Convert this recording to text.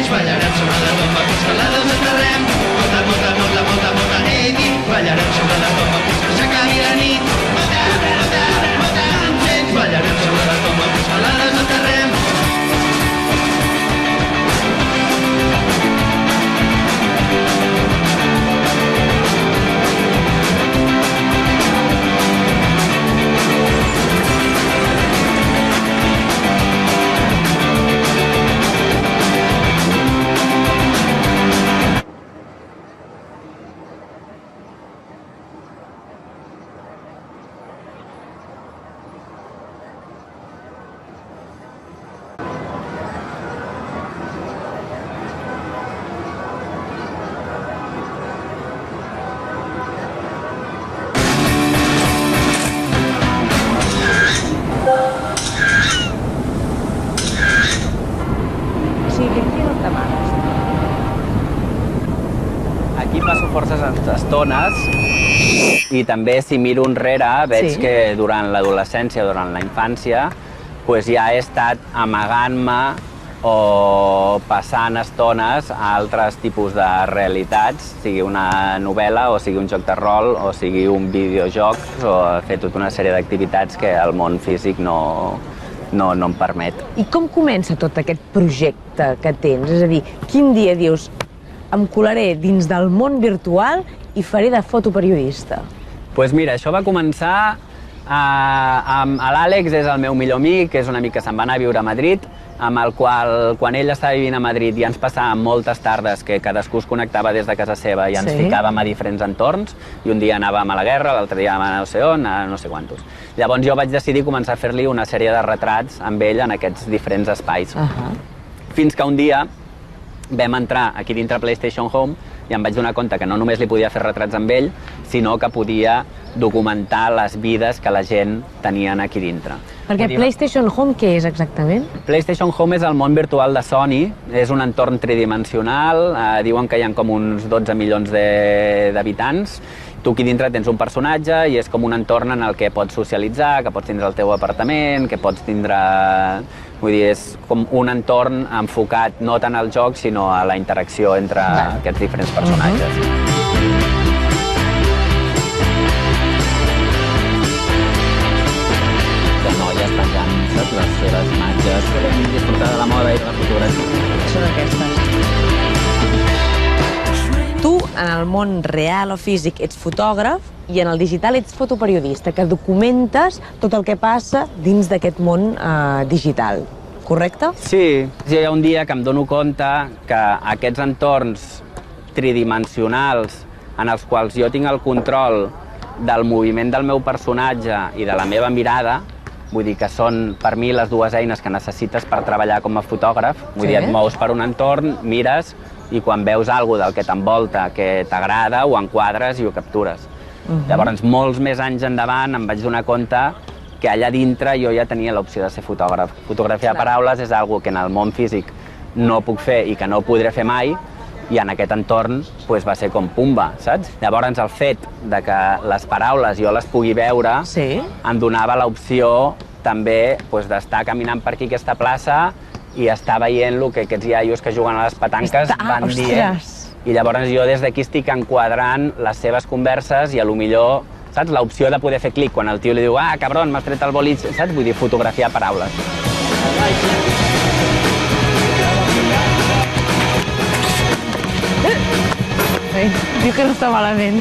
neix, ballarem sobre la tomba fins que la desenterrem. Molta, molta, molta, molta, molta nit i ballarem sobre la tomba fins que s'acabi la nit. Molta, molta, molta nit, ballarem sobre la tomba fins que la desenterrem. Aquí passo forces estones i també si miro enrere veig que durant l'adolescència, durant la infància, ja he estat amagant-me o passant estones a altres tipus de realitats, sigui una novel·la o sigui un joc de rol o sigui un videojoc, o fer tota una sèrie d'activitats que el món físic no em permet. I com comença tot aquest projecte que tens? És a dir, quin dia dius em colaré dins del món virtual i faré de fotoperiodista? Doncs mira, això va començar l'Àlex, és el meu millor amic, és un amic que se'n va anar a viure a Madrid, amb el qual, quan ell estava vivint a Madrid, ja ens passàvem moltes tardes que cadascú es connectava des de casa seva i ens ficàvem a diferents entorns, i un dia anàvem a la guerra, l'altre dia anàvem a no sé on, a no sé quantos. Llavors jo vaig decidir començar a fer-li una sèrie de retrats amb ell en aquests diferents espais. Fins que un dia vam entrar aquí dintre PlayStation Home i em vaig donar compte que no només li podia fer retrats amb ell, sinó que podia documentar les vides que la gent tenien aquí dintre. Perquè PlayStation Home què és exactament? PlayStation Home és el món virtual de Sony, és un entorn tridimensional, diuen que hi ha com uns 12 milions d'habitants. Tu aquí dintre tens un personatge i és com un entorn en el que pots socialitzar, que pots tindre el teu apartament, que pots tindre... Vull dir, és com un entorn enfocat no tant al joc, sinó a la interacció entre aquests diferents personatges. De noies penjant les seves imatges, disfrutar de la moda i de la fotografia. Són aquestes. Tu, en el món real o físic, ets fotògraf i en el digital ets fotoperiodista, que documentes tot el que passa dins d'aquest món digital, correcte? Sí, hi ha un dia que em dono compte que aquests entorns tridimensionals en els quals jo tinc el control del moviment del meu personatge i de la meva mirada, vull dir que són per mi les dues eines que necessites per treballar com a fotògraf, vull dir, et mous per un entorn, mires, i quan veus alguna del que t'envolta, que t'agrada, ho enquadres i ho captures. Llavors, molts més anys endavant em vaig donar compte que allà dintre jo ja tenia l'opció de ser fotògraf. Fotografiar paraules és una cosa que en el món físic no puc fer i que no podré fer mai, i en aquest entorn va ser com pumba, saps? Llavors, el fet de que les paraules jo les pugui veure em donava l'opció també d'estar caminant per aquí aquesta plaça i estar veient el que aquests iaios que juguen a les petanques van dient. I llavors jo des d'aquí estic enquadrant les seves converses i a lo millor, saps, l'opció de poder fer clic quan el tio li diu «Ah, cabron, m'has tret el bolit», saps? Vull dir, fotografiar paraules. Diu que no està malament.